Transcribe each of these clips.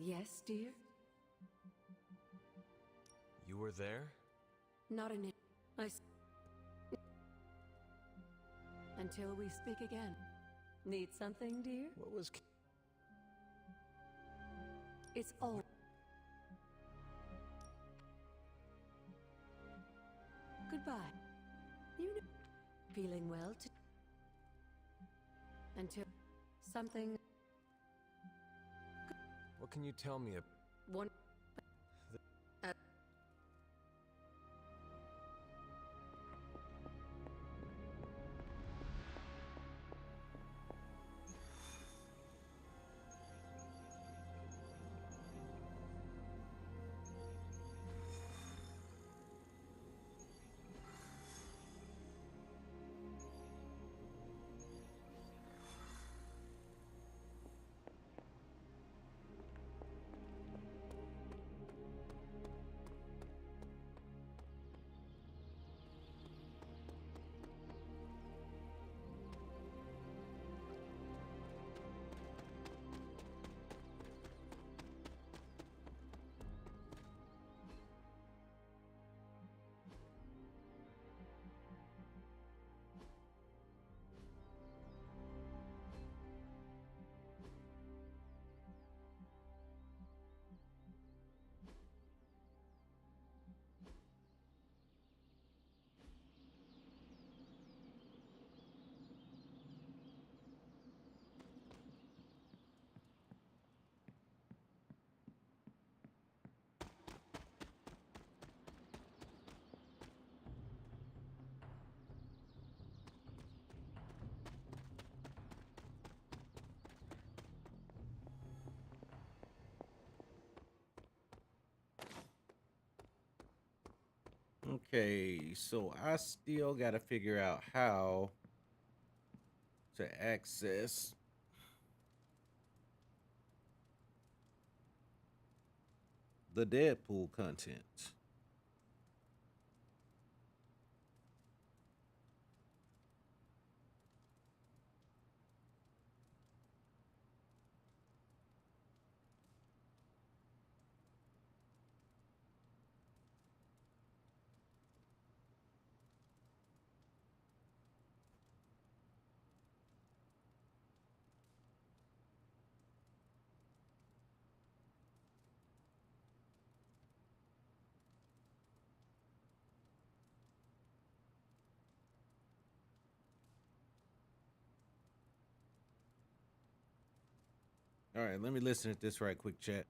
Yes, dear? You were there? Not an until we speak again. Need something, dear? What was... It's all... Goodbye. You know... Feeling well to... Until... Something... What can you tell me One... Okay, so I still got to figure out how to access the Deadpool content. All right, let me listen at this right quick, chat.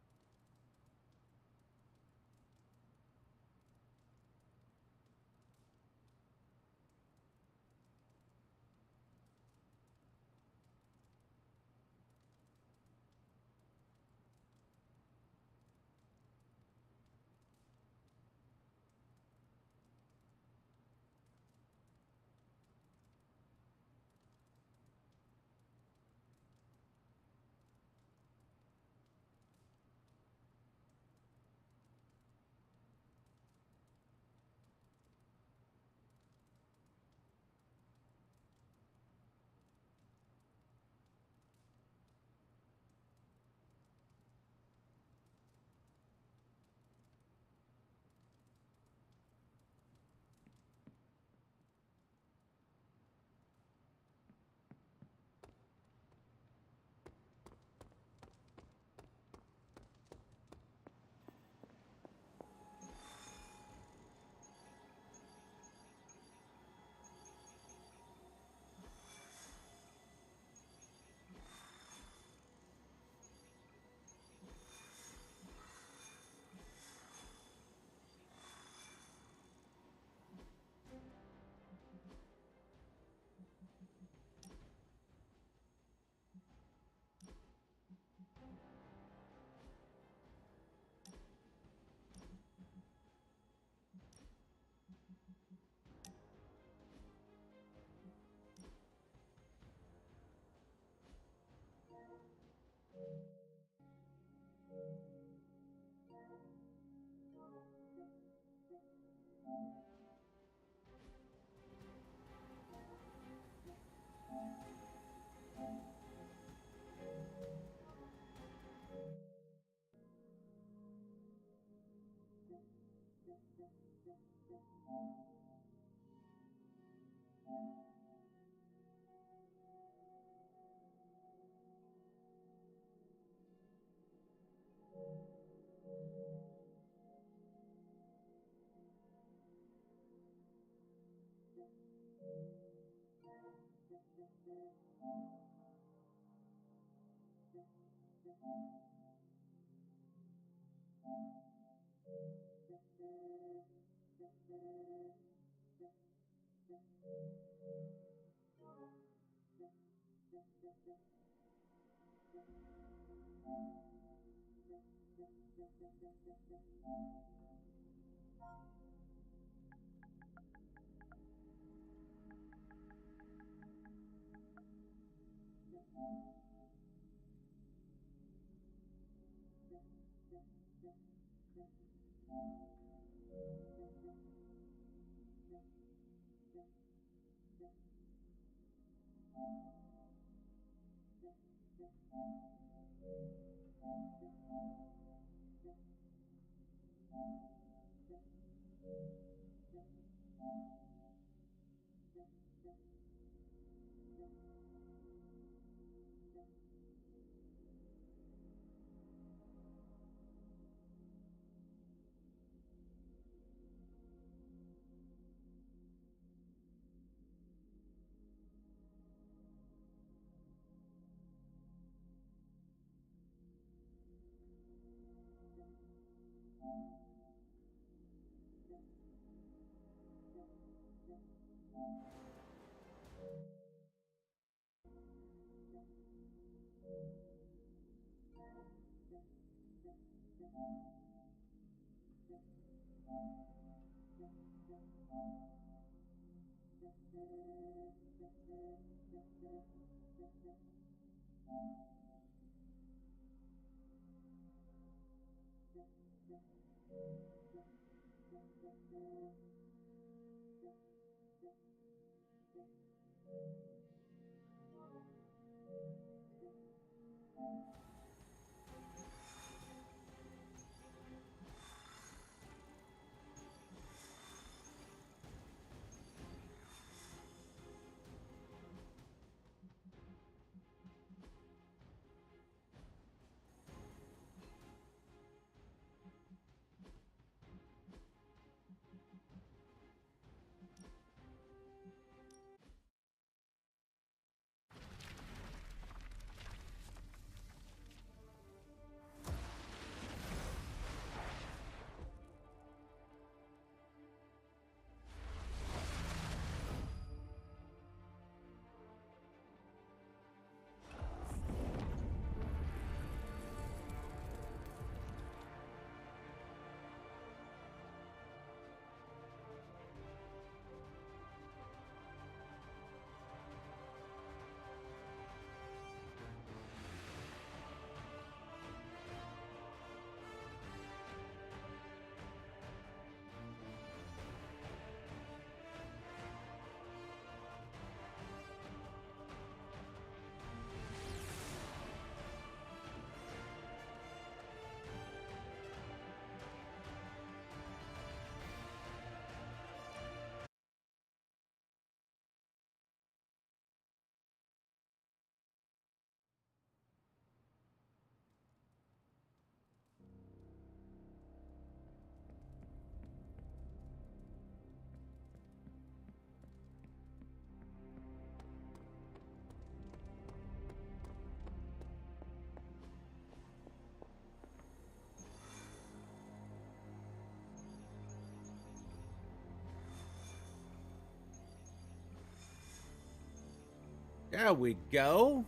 There we go.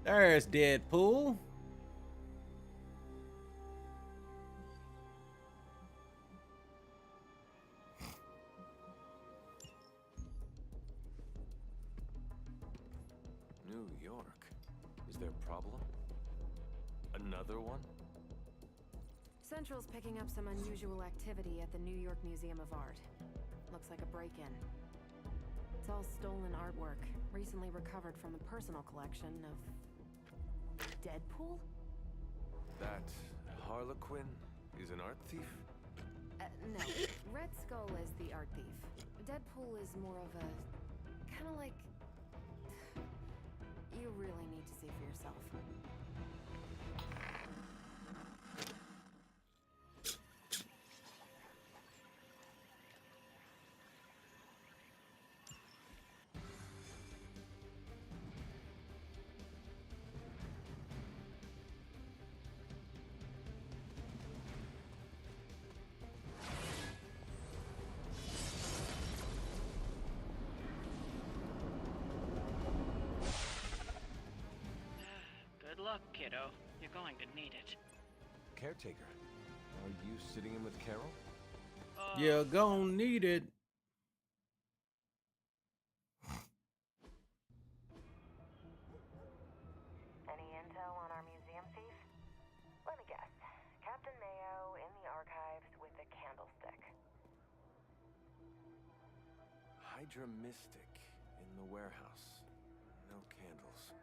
There's Deadpool. New York. Is there a problem? Another one? Central's picking up some unusual activity at the New York Museum of Art. Looks like a break-in. It's all stolen artwork, recently recovered from the personal collection of Deadpool? That Harlequin is an art thief? No. Red Skull is the art thief. Deadpool is more of a... kind of like... You really need to see for yourself. luck, kiddo. You're going to need it. Caretaker, are you sitting in with Carol? You're gonna need it. Any intel on our museum thief? Let me guess. Captain Mayo in the archives with a candlestick. Hydra Mystic in the warehouse. No candles.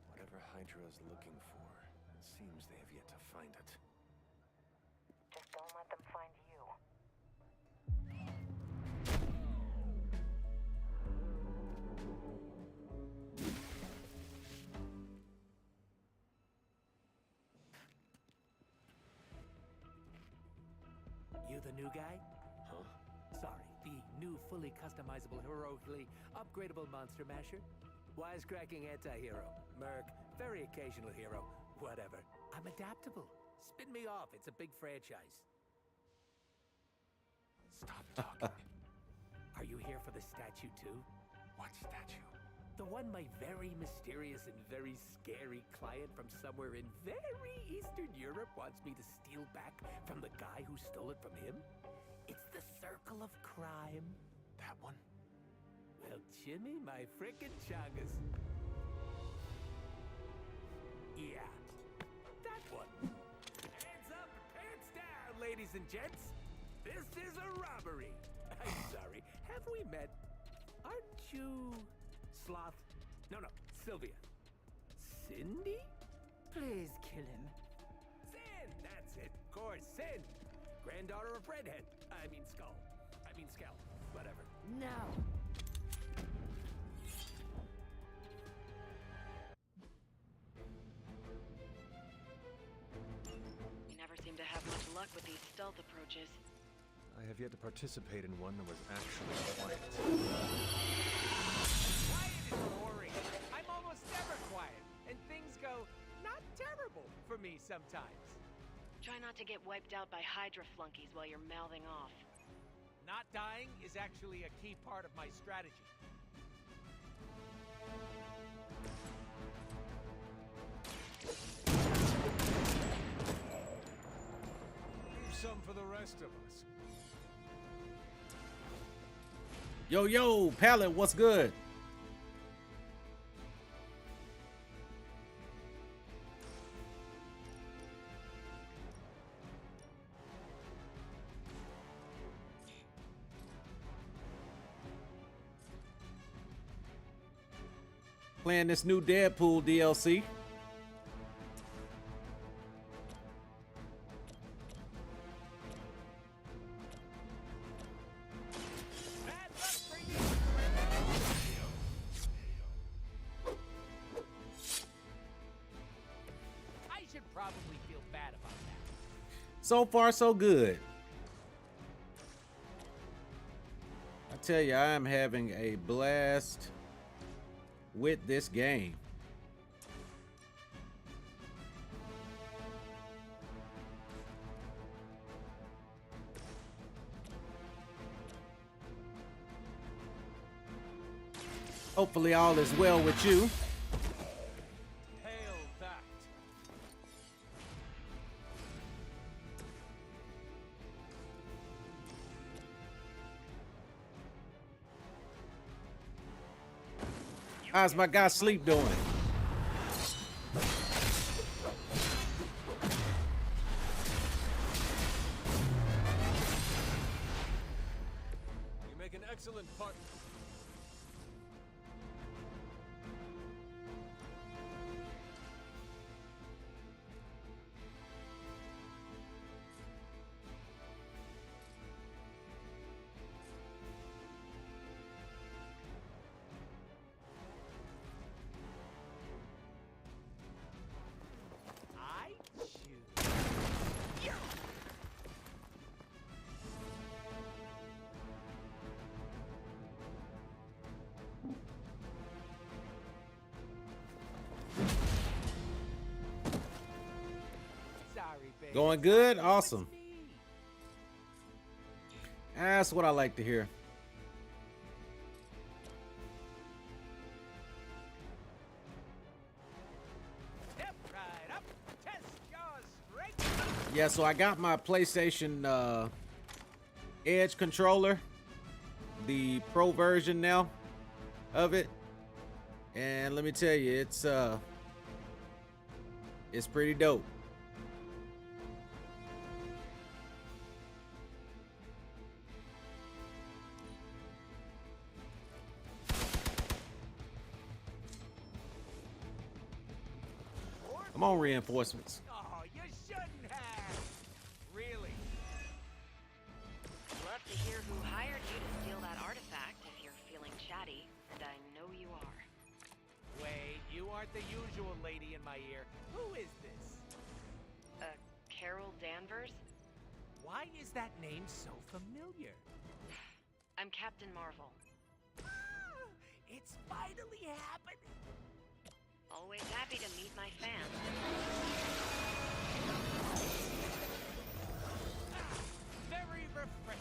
Whatever Hydra is looking for, it seems they have yet to find it. Just don't let them find you. You the new guy? Huh? Sorry, the new fully customizable, heroically upgradable monster masher? Wisecracking anti-hero. Merc, very occasional hero. Whatever. I'm adaptable. Spin me off, it's a big franchise. Stop talking. Are you here for the statue too? What statue? The one my very mysterious and very scary client from somewhere in very Eastern Europe wants me to steal back from the guy who stole it from him? It's the Circle of Crime. That one? Well, Jimmy, my frickin' chungus. Yeah, that one. Hands up and pants down, ladies and gents. This is a robbery. I'm sorry, have we met? Aren't you... Sloth? No, Sylvia. Cindy? Please kill him. Sin! That's it. Of course, Sin. Granddaughter of Redhead. I mean Skull. I mean Skell. Whatever. No. You never seem to have much luck with these stealth approaches. I have yet to participate in one that was actually quiet. Quiet is boring. I'm almost never quiet, and things go not terrible for me sometimes. Try not to get wiped out by Hydra flunkies while you're mouthing off. Not dying is actually a key part of my strategy. Leave some for the rest of us. Yo, Pallet, what's good? Playing this new Deadpool DLC. I should probably feel bad about that. So far, so good. I tell you, I am having a blast with this game. Hopefully all is well with you. Hail that. How's my guy Sleep doing? You make an excellent partner. I choose. You. Sorry, baby. Going good? It's Awesome. me. That's what I like to hear. Yeah, so I got my PlayStation Edge controller, the Pro version now of it, and let me tell you, it's pretty dope. Come on, reinforcements. Oh, you shouldn't have. Really? Love to hear who hired you to steal that artifact if you're feeling chatty, and I know you are. Wait, you aren't the usual lady in my ear. Who is this? Carol Danvers? Why is that name so familiar? I'm Captain Marvel. Ah, it's finally happening. Always happy to meet my fans. Very refreshing.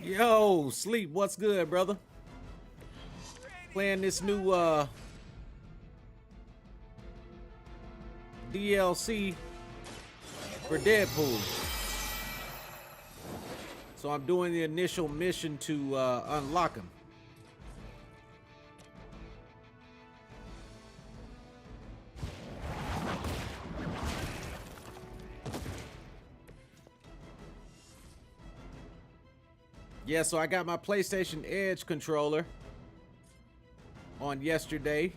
Yo, Sleep, what's good, brother? Playing this new DLC for Deadpool. So I'm doing the initial mission to unlock him. Yeah, so I got my PlayStation Edge controller on yesterday.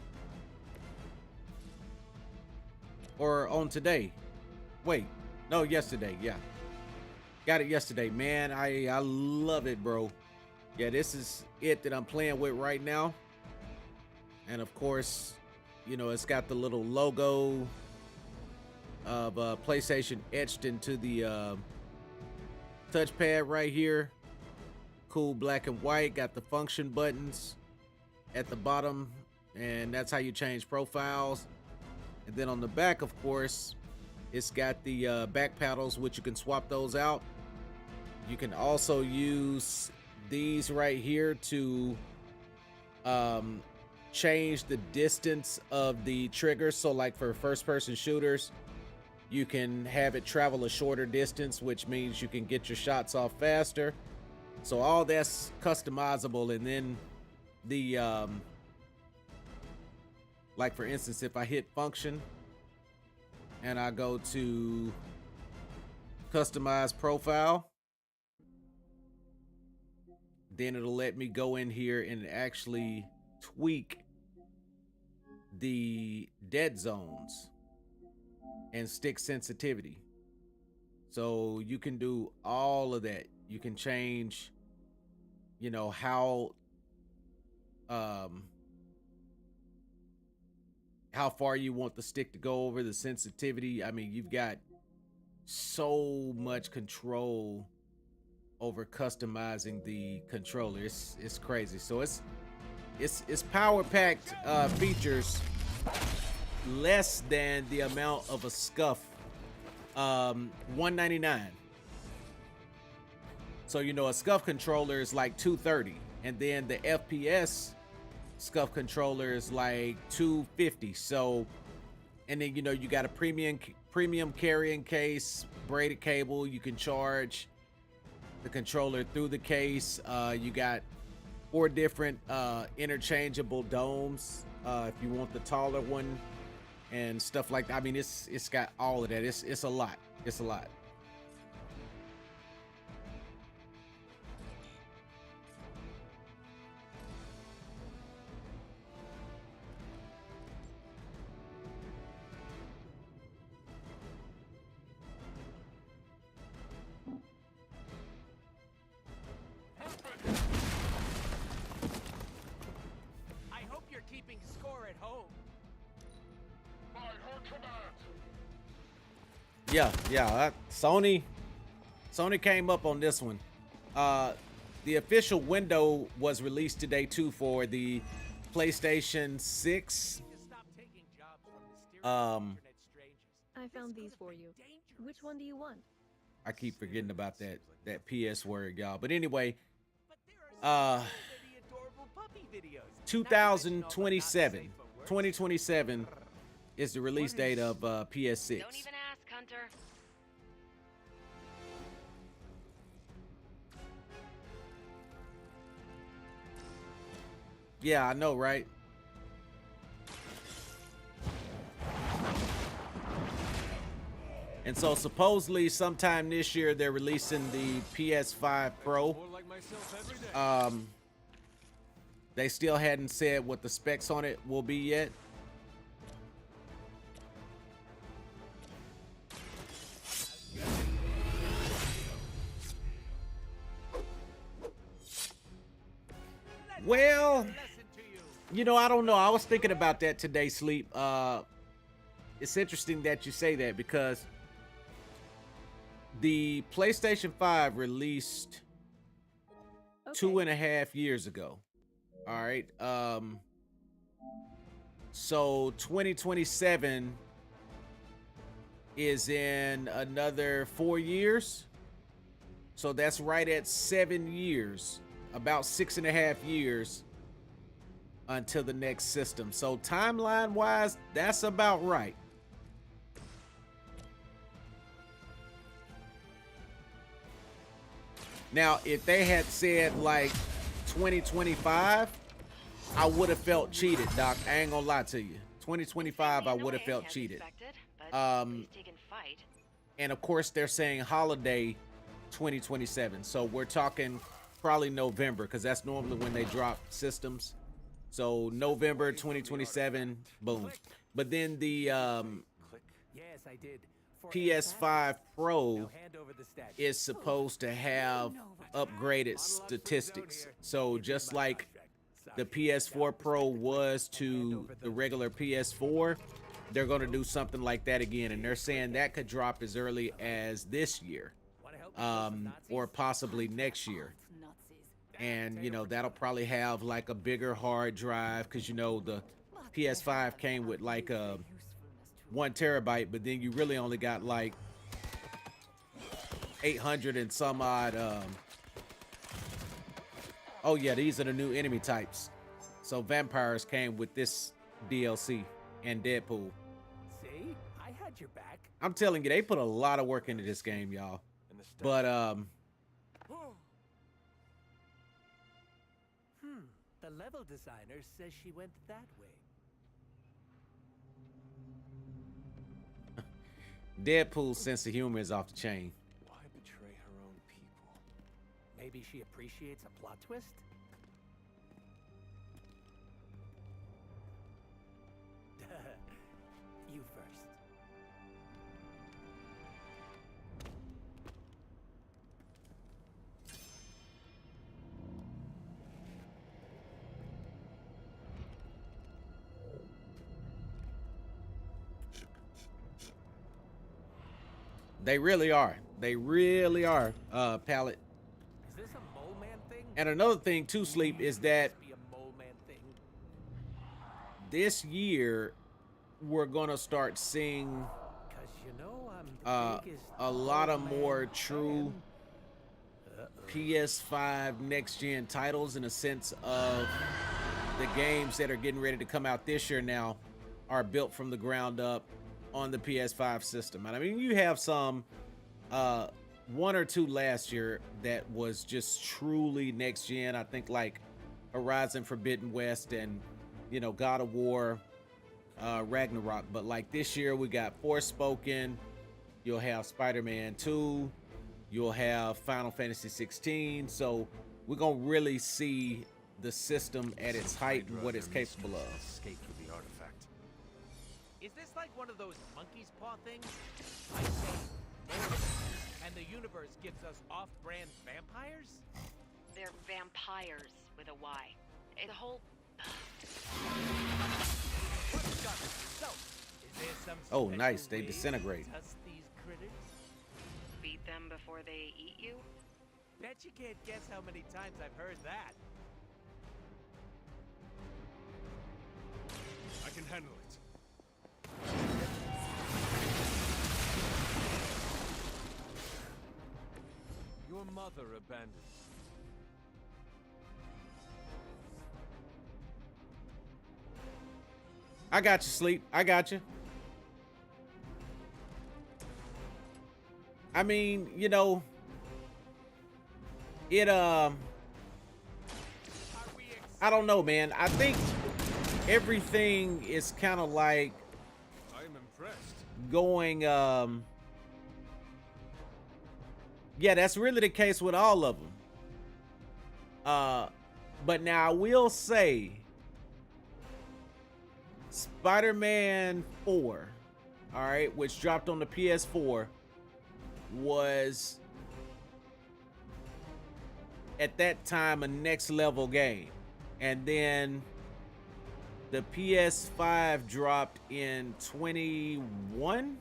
Or on today. Wait, no, yesterday, yeah. Got it yesterday, man. I love it, bro. Yeah, this is it that I'm playing with right now. And of course, you know, it's got the little logo of PlayStation etched into the touchpad right here. Cool black and white. Got the function buttons at the bottom, and that's how you change profiles. And then on the back, of course, it's got the back paddles, which you can swap those out. You can also use these right here to change the distance of the trigger. So like for first person shooters, you can have it travel a shorter distance, which means you can get your shots off faster. So all that's customizable. And then the like for instance, if I hit function and I go to customize profile, then it'll let me go in here and actually tweak the dead zones and stick sensitivity. So you can do all of that. You can change, you know, how far you want the stick to go over, the sensitivity. I mean, you've got so much control over customizing the controller. It's crazy. So it's power packed features, less than the amount of a SCUF. $199. So you know, a SCUF controller is like $230, and then the FPS SCUF controller is like $250. So, and then you know, you got a premium carrying case, braided cable. You can charge the controller through the case. You got 4 different interchangeable domes if you want the taller one and stuff like that. I mean, it's got all of that. It's a lot. It's a lot. I hope you're keeping score at home. Yeah. Sony came up on this one. The official window was released today too for the PlayStation 6. To stop taking jobs from mysterious Um, internet strangers. I found these for you. Which one do you want? I keep forgetting about that PS word, y'all. But anyway, But there are uh, so many adorable puppy videos. 2027. 2027 is the release date of PS6. Don't even ask, Hunter. Yeah, I know, right? And so supposedly sometime this year they're releasing the PS5 Pro. They still hadn't said what the specs on it will be yet. Well, you know, I don't know. I was thinking about that today, Sleep. It's interesting that you say that because the PlayStation 5 released 2.5 years ago. All right. So 2027 is in another 4 years. So that's right at 7 years, about 6.5 years until the next system. So timeline wise, that's about right. Now, if they had said like 2025, I would have felt cheated, Doc. I ain't gonna lie to you. 2025, I would have felt cheated. And of course, they're saying holiday 2027. So we're talking probably November, because that's normally when they drop systems. So November 2027, boom. But then the Yes, I did. PS5 Pro is supposed to have upgraded statistics. So just like the PS4 Pro was to the regular PS4, they're going to do something like that again. And they're saying that could drop as early as this year, or possibly next year. And, you know, that'll probably have like a bigger hard drive, because, you know, the PS5 came with like a 1 terabyte, but then you really only got like 800 and some odd. Oh yeah, these are the new enemy types. So vampires came with this DLC and Deadpool. See, I had your back. I'm telling you, they put a lot of work into this game, y'all. But the level designer says she went that way. Deadpool's sense of humor is off the chain. Why betray her own people? Maybe she appreciates a plot twist? You first. They really are. They really are, Palette. Is this a mole man thing? And another thing too, Sleep, is that Must be a mole man thing. this year we're gonna start seeing 'Cause you know I'm the biggest a lot of mole man more true fan. PS5 next gen titles, in a sense of the games that are getting ready to come out this year now are built from the ground up on the PS5 system. And I mean, you have some 1 or 2 last year that was just truly next gen. I think like Horizon Forbidden West and, you know, God of War, Ragnarok. But like this year we got Forspoken, you'll have Spider-Man 2, you'll have Final Fantasy 16. So we're gonna really see the system at its height and what it's capable of. Escape with the artifact. Is this like one of those monkey's paw things? I say murder, and the universe gives us off-brand vampires? They're vampires with a Y. The whole... So, is there some Oh, special nice. They way to disintegrate. test these critters? Beat them before they eat you? Bet you can't guess how many times I've heard that. handle it. Your mother abandoned you. I got you, Sleep. I got you. I mean, you know, I don't know, man. I think everything is kind of like I am impressed. going, yeah, that's really the case with all of them. But now I will say Spider-Man 4, all right, which dropped on the PS4, was at that time a next level game. And then the PS5 dropped in 21,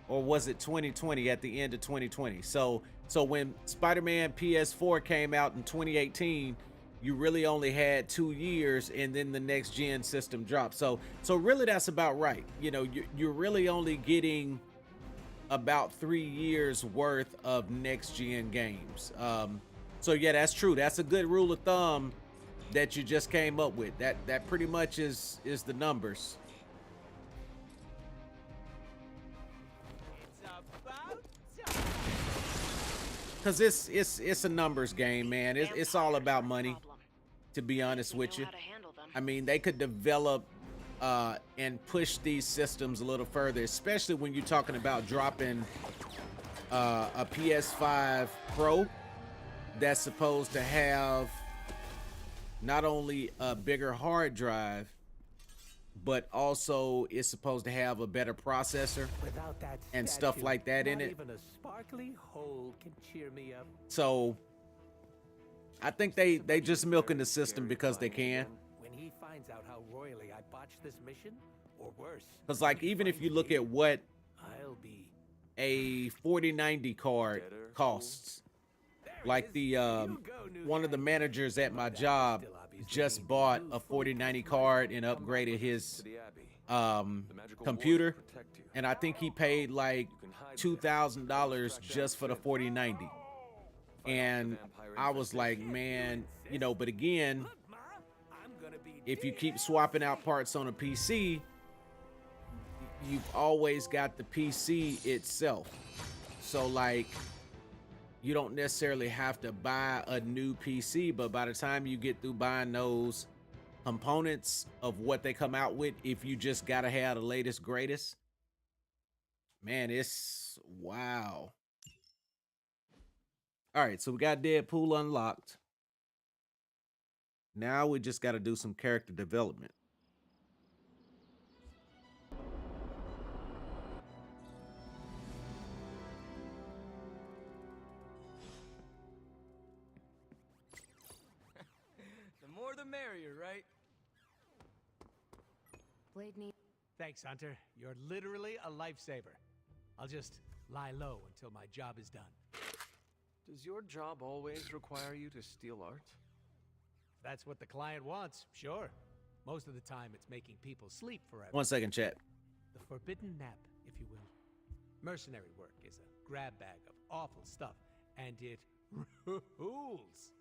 or was it 2020, at the end of 2020? So when Spider-Man PS4 came out in 2018, you really only had 2 years, and then the next gen system dropped. So really that's about right. You know, you're really only getting about 3 years worth of next gen games. So yeah, that's true. That's a good rule of thumb that you just came up with. That pretty much is the numbers. Cause it's a numbers game, man. It's all about money, to be honest with you. I mean, they could develop and push these systems a little further, especially when you're talking about dropping a PS5 Pro that's supposed to have not only a bigger hard drive, but also it's supposed to have a better processor and stuff like that in it. Even a sparkly hole can cheer me up. So I think they just milking the system because they can. When he finds out how royally I botched this mission, or worse. Because like, even if you look at what I'll be a 4090 card costs, like the one of the managers at my job just bought a 4090 card and upgraded his computer, and I think he paid like $2,000 just for the 4090. And I was like, man, you know, but again, if you keep swapping out parts on a PC, you've always got the PC itself. So like, you don't necessarily have to buy a new PC, but by the time you get through buying those components of what they come out with, if you just gotta have the latest greatest, man, it's wow. All right, so we got Deadpool unlocked. Now we just got to do some character development. The more the merrier, right? Blade need. Thanks, Hunter. You're literally a lifesaver. I'll just lie low until my job is done. Does your job always require you to steal art? If that's what the client wants, sure. Most of the time, it's making people sleep forever. 1 second, chat. The forbidden nap, if you will. Mercenary work is a grab bag of awful stuff, and it rules.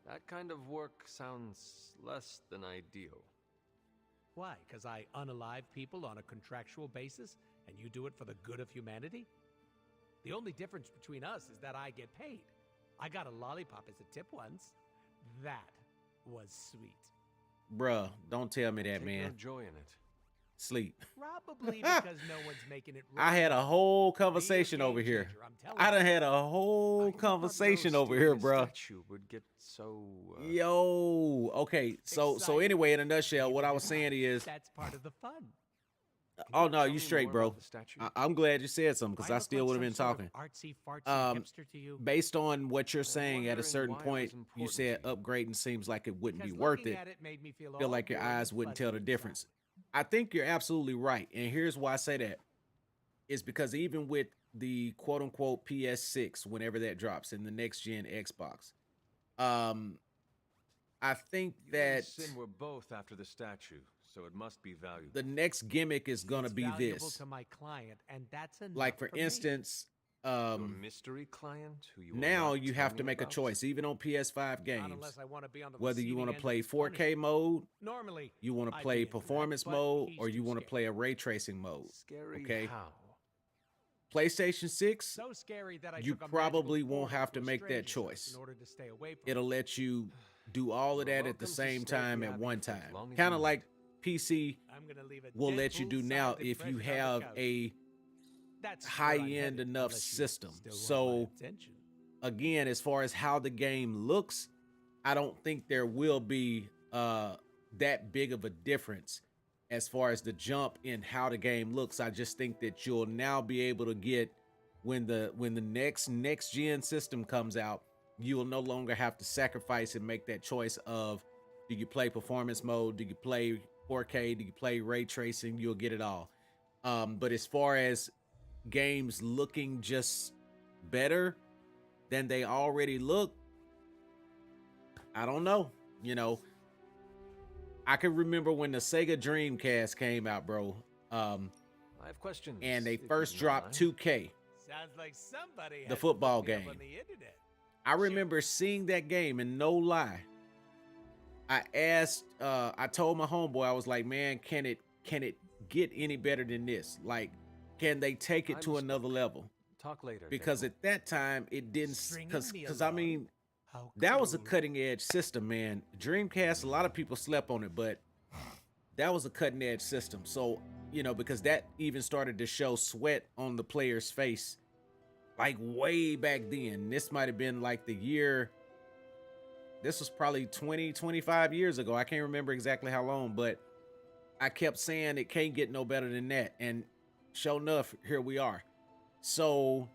That kind of work sounds less than ideal. Why? Because I unalive people on a contractual basis, and you do it for the good of humanity? The only difference between us is that I get paid. I got a lollipop as a tip once. That was sweet. Bruh, don't tell me that, Take man. no joy in it. Sleep. Probably because no one's making it right. I had a whole conversation over here. I done had a whole conversation over here, bruh. Statue would get so. Yo, okay. So anyway, in a nutshell, what I was saying is, that's part of the fun. oh no, you straight, bro. I'm glad you said something because I look still like would have some been sort of talking. artsy-fartsy hipster to you? Based on what you're saying, at a wondering certain why it point, was you important said to you. upgrading seems like it wouldn't be Because worth looking it. at it made me feel Feel all like your bored eyes and wouldn't tell the fuzzy difference. inside. I think you're absolutely right, and here's why I say that. Is because even with the quote unquote PS6, whenever that drops in the next gen Xbox, I think You that and Sin were both after the statue, so it must be valuable. the next gimmick is gonna It's be valuable this. to my client, and that's enough Like for me. instance, Your mystery client, who you will now not you tell have to me make a about? choice, even on PS5 Not games. unless I want to be on the Whether you receiving want to end play of 4K punishment. mode, Normally, you want to I'd play be into that, performance but mode, he's or you too want to scared. play a ray tracing mode. Scary Okay. how? PlayStation 6, So scary that I you took a probably magical won't portal have to a make that stranger's house choice. in order to stay away from It'll it. let you do all of You're that at the welcome to same stay at time the at Abbey one for as time. long as Kind you of want. like PC I'm gonna leave a will let you do now Deadpool-sized if you impression on the have couch. a That's where I'm high-end headed, enough unless you system. still want So, my attention. again, as far as how the game looks, I don't think there will be that big of a difference as far as the jump in how the game looks. I just think that you'll now be able to get when the next gen system comes out, you will no longer have to sacrifice and make that choice of, do you play performance mode, do you play 4K, do you play ray tracing? You'll get it all. But as far as games looking just better than they already look, I don't know. You know, I can remember when the Sega Dreamcast came out, bro. I have questions. And they if you first don't dropped mind. 2K. Sounds like somebody The has football looked me up game. on the internet. I remember seeing that game, and no lie, I asked, I told my homeboy, I was like, man, can it get any better than this? Like, can they take it I'm to s- another level? Talk later. Because Deadpool. at that time, it didn't, Stringing because me I along. mean, How that was a cool. cutting edge system, man. Dreamcast, a lot of people slept on it, but that was a cutting edge system. So, you know, because that even started to show sweat on the player's face, like way back then. This might have been like the year, this was probably 20, 25 years ago. I can't remember exactly how long, but I kept saying it can't get no better than that. And sure enough, here we are. So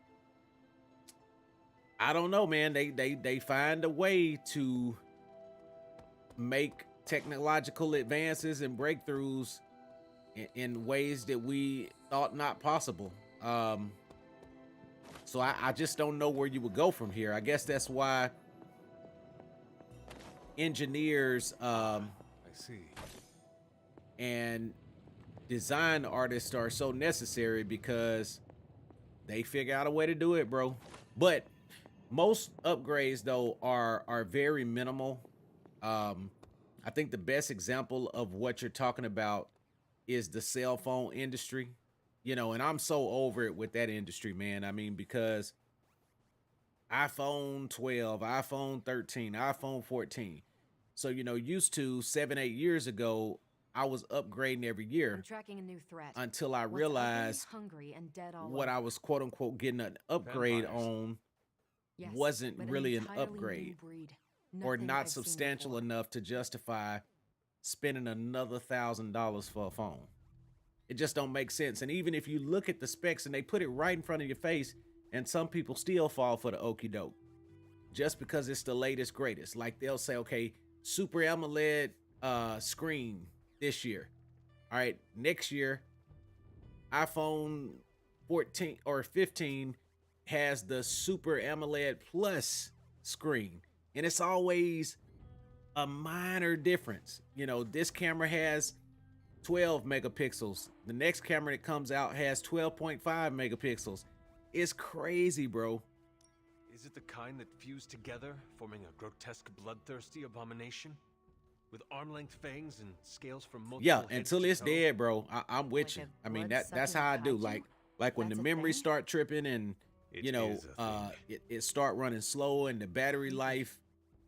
I don't know, man. They find a way to make technological advances and breakthroughs in ways that we thought not possible. So I just don't know where you would go from here. I guess that's why engineers I see. and design artists are so necessary, because they figure out a way to do it, bro. But most upgrades though are very minimal. I think the best example of what you're talking about is the cell phone industry, you know, and I'm so over it with that industry, man. I mean, because iPhone 12, iPhone 13, iPhone 14. So, you know, used to 7-8 years ago, I was upgrading every I'm year tracking a new threat. until I What's ugly, realized hungry, and dead all what over. I was quote unquote getting an upgrade Vampires. on Yes, wasn't but really an entirely new upgrade, breed. or Nothing not I've seen substantial before. enough to justify spending another $1,000 for a phone. It just don't make sense. And even if you look at the specs and they put it right in front of your face, and some people still fall for the okie doke just because it's the latest greatest. Like they'll say, okay, Super AMOLED screen this year. All right, next year, iPhone 14 or 15 has the Super AMOLED Plus screen, and it's always a minor difference. You know, this camera has 12 megapixels. The next camera that comes out has 12.5 megapixels. It's crazy, bro. Is it the kind that fuse together, forming a grotesque, bloodthirsty abomination? With arm-length fangs and scales from multiple Yeah, heads until to it's toe? dead, bro. I'm with Like you. a I mean, that's blood-sucking how I do. kaiju? Like when That's the a memories thing? start tripping and It you know, is a thing. it start running slow and the battery life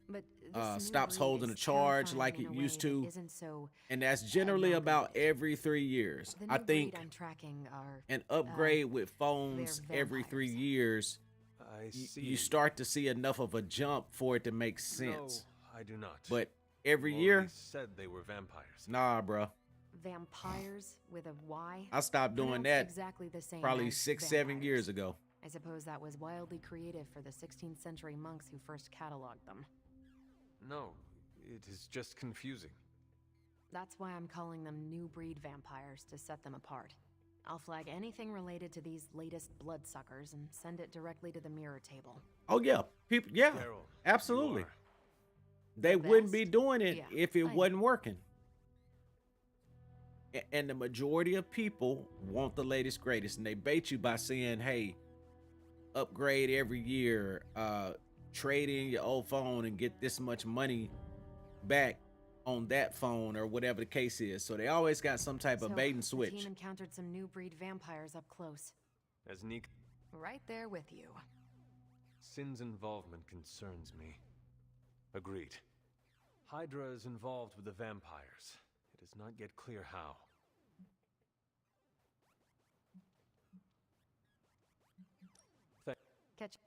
But this new stops breed holding is a charge terrifying like in it a way used that to. isn't so And that's generally about amalgamated. every 3 years. The I new think breed I'm tracking are an upgrade with phones they're every 3 vampires. years, I see. you start to see enough of a jump for it to make sense. No, I do not. But every Maurice year, said they were vampires. nah, bro. vampires with a Y. I stopped doing Pronounced that exactly the same probably as 6-7 years vampires. ago. I suppose that was wildly creative for the 16th century monks who first cataloged them. No, it is just confusing. That's why I'm calling them new breed vampires to set them apart. I'll flag anything related to these latest bloodsuckers and send it directly to the mirror table. Oh yeah, people. Yeah, Daryl, absolutely. you are- They the wouldn't be best? doing it Yeah, if it I know. wasn't working. And the majority of people want the latest greatest, and they bait you by saying, "Hey, upgrade every year, trade in your old phone and get this much money back on that phone," or whatever the case is. So they always got some type of bait and The switch. team encountered some new breed vampires up close. As Neek, Right there with you. Sin's involvement concerns me. Agreed. Hydra is involved with the vampires. It is not yet clear how. Catch.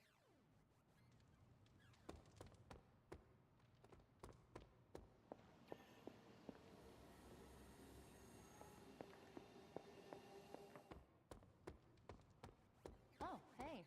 Oh, hey.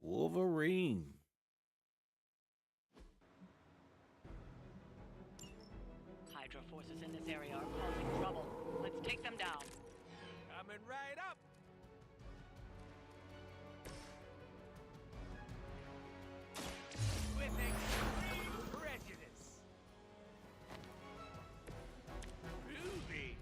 Wolverine. Hydra forces in this area are causing trouble. Let's take them down. Coming right up. With extreme prejudice. Ruby.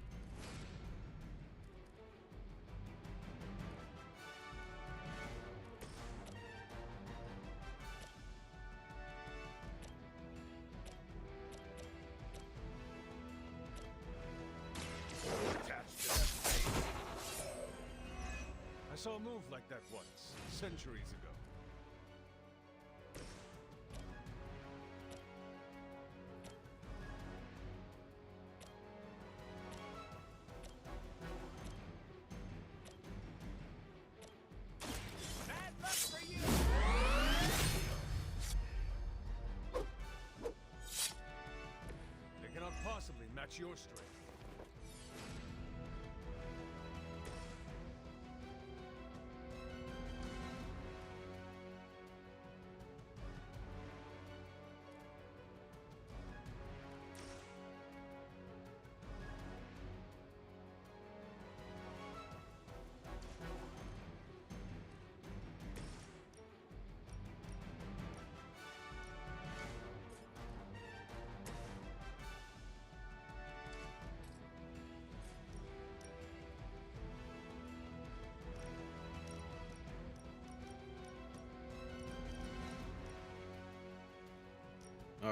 I saw a move like that once, centuries ago. Bad luck for you. They cannot possibly match your strength.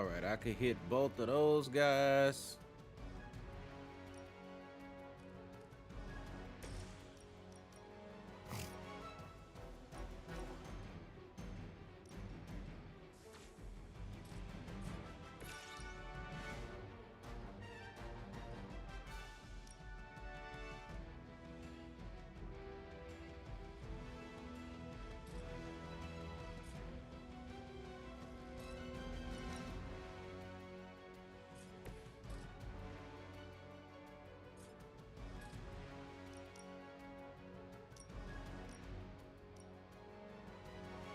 All right, I could hit both of those guys.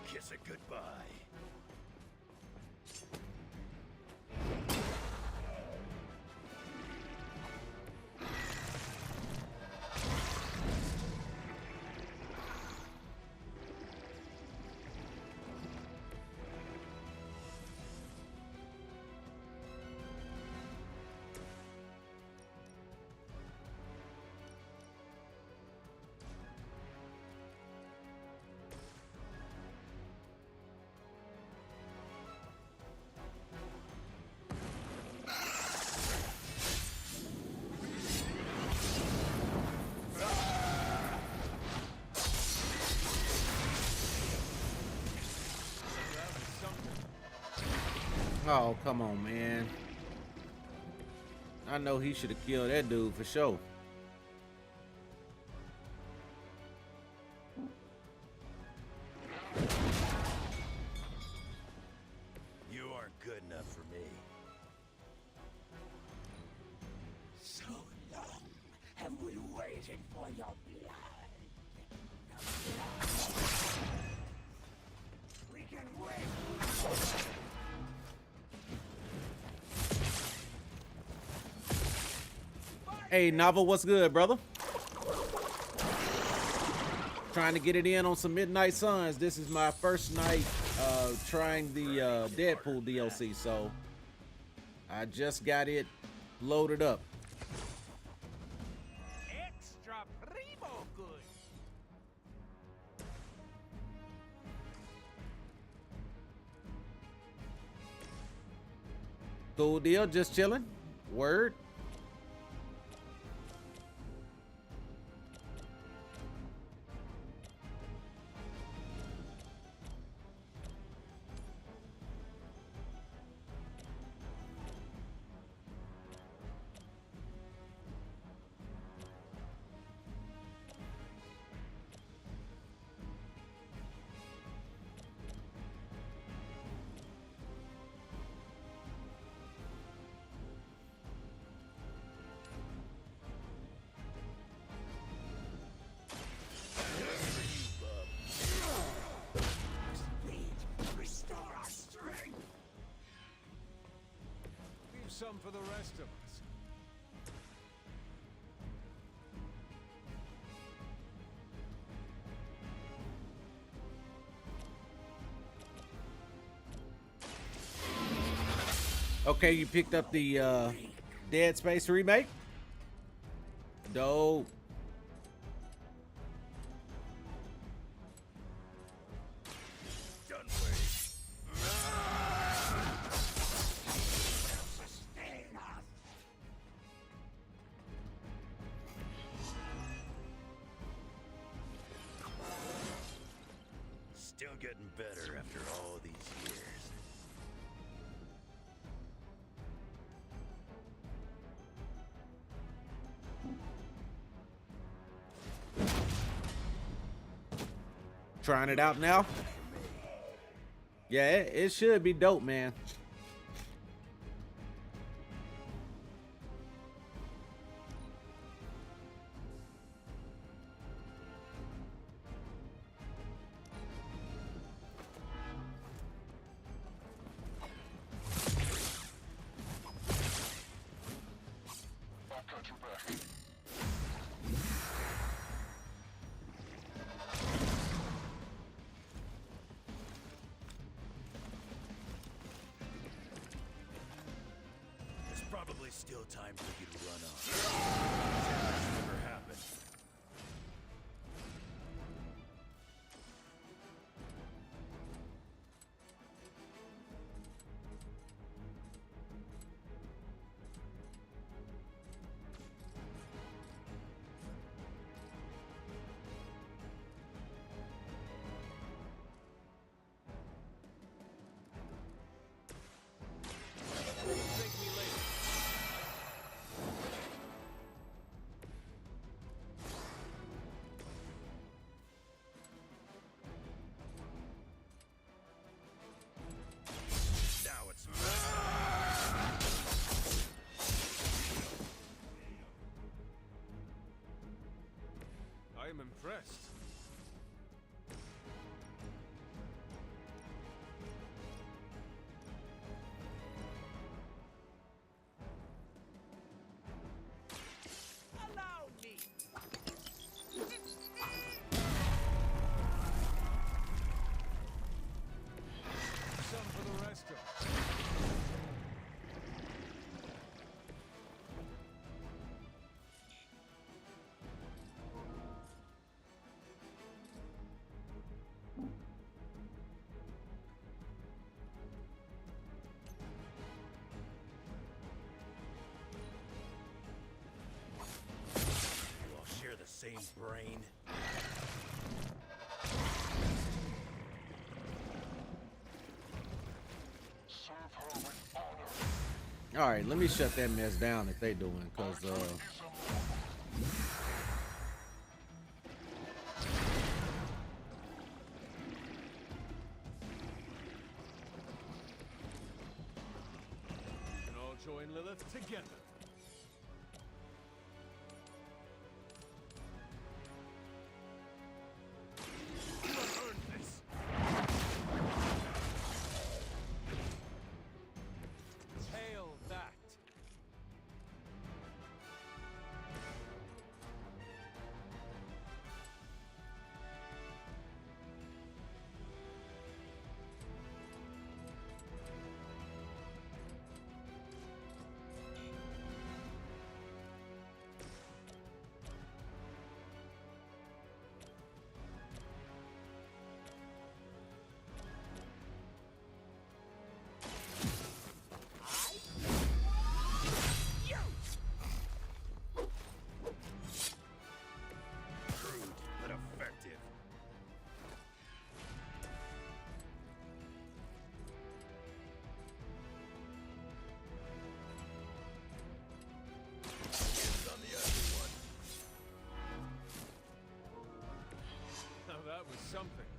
Kiss it goodbye. Oh, come on, man. I know he should have killed that dude for sure. You aren't good enough for me. So long have we waited for your blood. We can wait. Hey, Nava, what's good, brother? Trying to get it in on some Midnight Suns. This is my first night trying the Deadpool DLC, so I just got it loaded up. Extra primo good. Cool deal, just chilling. Word. Restore our strength. Leave some for the rest of us. Okay, you picked up the Dead Space remake. Dope. Done waiting. Sustain us. Still getting better after all these years. Trying it out now. Yeah, it should be dope, man. There's probably still time for you to run off. That's never happened. am impressed. Allow me. Some for the rest of us. You all share the same brain? All right, let me shut that mess down that they doing, cause And all join Lilith together. You have earned this. Hail that. Crude, but effective. Hands on the ugly one. Now that was something.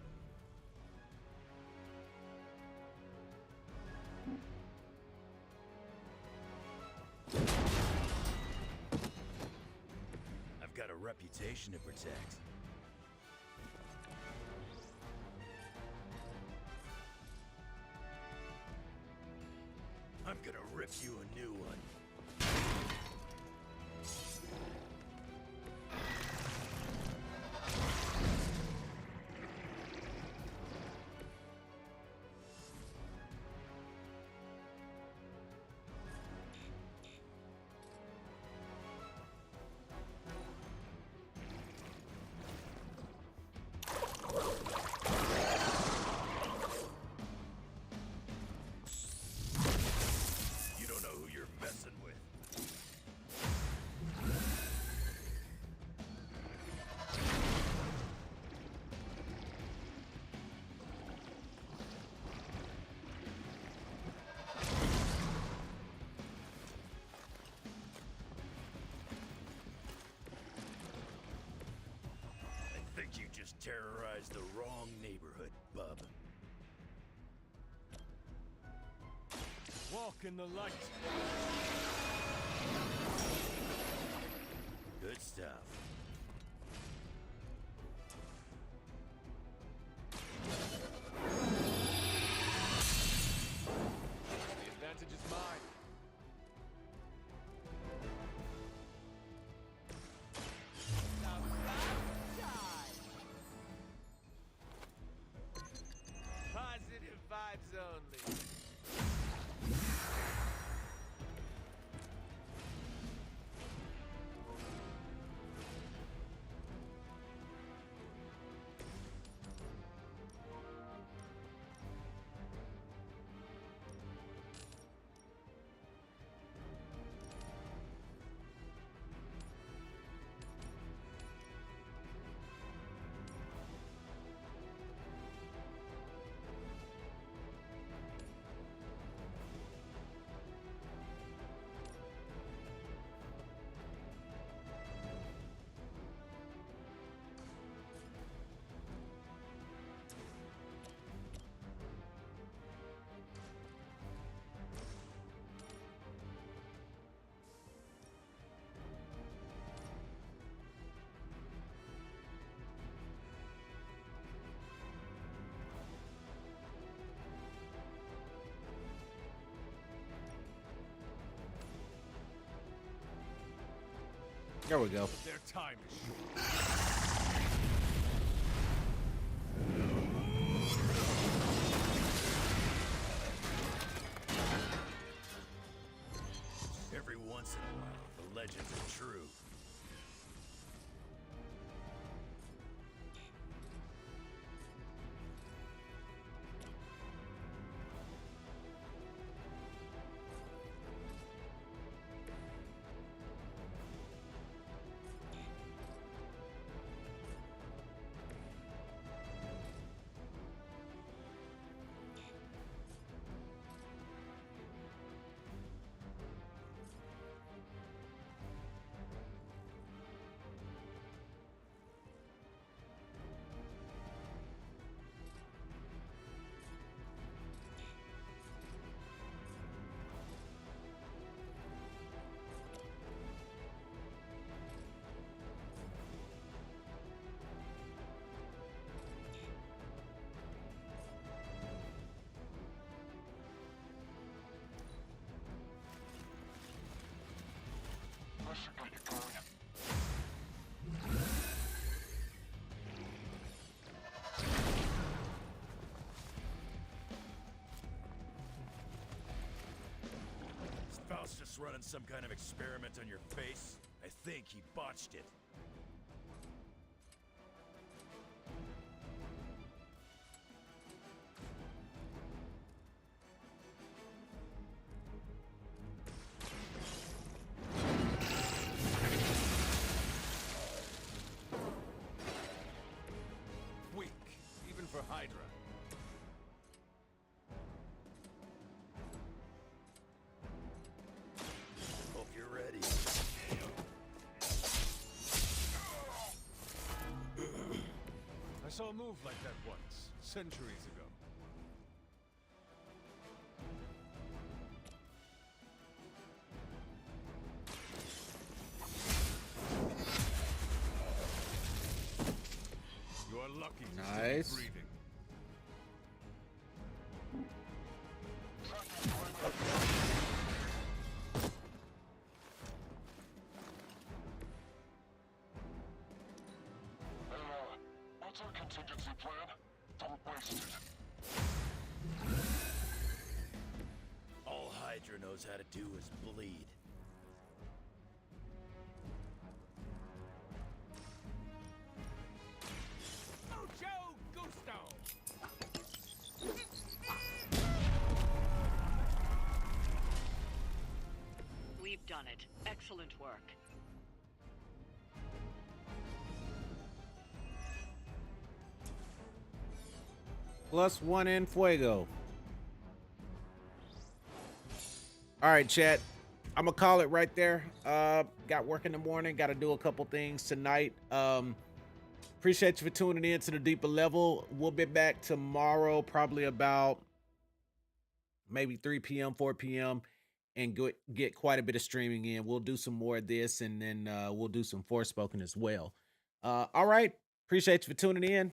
I've got a reputation to protect. I'm gonna rip you a new one. You don't know who you're messing with. I think you just terrorized the wrong neighborhood, bub. Walk in the light. Good stuff. The advantage is mine. Positive vibes only. There we go. But their time is short. Every once in a while, the legends are true. Is Faustus running some kind of experiment on your face? I think he botched it. Weak, even for Hydra. Hope you're ready. I saw a move like that once, centuries ago. You are lucky to still be Nice. breathing. What's our contingency plan? Don't waste it. All Hydra knows how to do is bleed. Mucho gusto! We've done it. Excellent work. +1 in Fuego. All right, chat. I'm gonna call it right there. Got work in the morning. Got to do a couple things tonight. Appreciate you for tuning in to the Deeper Level. We'll be back tomorrow, probably about maybe 3 p.m., 4 p.m., and get quite a bit of streaming in. We'll do some more of this, and then we'll do some Forspoken as well. All right. Appreciate you for tuning in.